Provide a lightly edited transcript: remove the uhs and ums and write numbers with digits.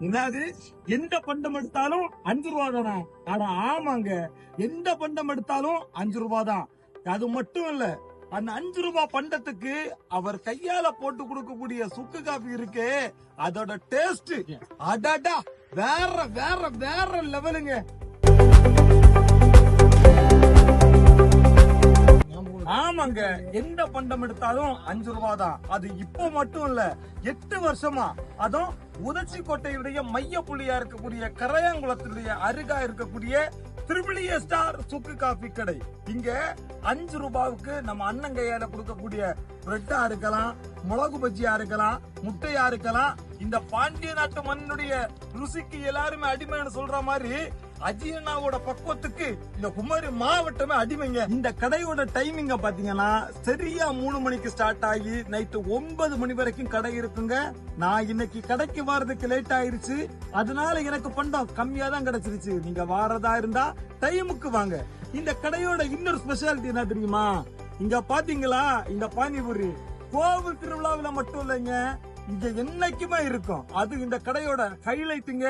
என்னது எந்த பண்டம் எடுத்தாலும் 5 ரூபா தானா? அட ஆமாங்க, எந்த பண்டம் எடுத்தாலும் 5 ரூபா தான். அது மட்டும் இல்ல, அந்த 5 ரூபாய் பண்டத்துக்கு அவர் கையால போட்டு கொடுக்கக்கூடிய சுக்கு காபி இருக்கு, அதோட டேஸ்ட் அடடா வேற வேற வேற லெவலுங்க. ஆமாங்க, எந்த பண்டம் எடுத்தாலும் 5 ரூபாய் தான். அது இப்ப மட்டும் இல்ல, 8 வருஷமா. அதுவும் உதச்சி கோட்டையுடைய மைய புள்ளியா இருக்கக்கூடிய கரையாங்குளத்துடைய அருகா இருக்கக்கூடிய ட்ரிபிள் ஸ்டார் சுக்கு காபி கடை. இங்க 5 ரூபாவுக்கு நம்ம அண்ணன் கையால கொடுக்கக்கூடிய பிரெட்டா இருக்கலாம், மிளகு பஜ்ஜியா இருக்கலாம், முட்டையா இருக்கலாம். இந்த பாண்டிய நாட்டு மண்ணுடைய ருசிக்கு எல்லாருமே அடிமைன்னு சொல்ற மாதிரி அஜினாவோட பக்குவத்துக்கு இந்த குமரி மாவட்டமே அடிமைங்க. இந்த கடையோட டைமிங்க பாத்தீங்கன்னா சரியா 3 மணிக்கு ஸ்டார்ட் ஆகி நைட்டு 9 மணி வரைக்கும் கடை இருக்குங்க. நான் இன்னைக்கு கடைக்கு வர்றதுக்கு லேட் ஆயிருச்சு, அதனால எனக்கு பண்டம் கம்மியா தான் கிடைச்சிருச்சு. நீங்க வாரதா இருந்தா டைமுக்கு வாங்க. இந்த கடையோட இன்னொரு ஸ்பெஷாலிட்டி என்ன தெரியுமா? இங்க பாத்தீங்களா இந்த பானிபூரி கோவில் திருவிழாவில மட்டும் இல்லைங்க, இங்க என்னைக்குமே இருக்கும். அது இந்த கடையோட ஹைலைட்டுங்க.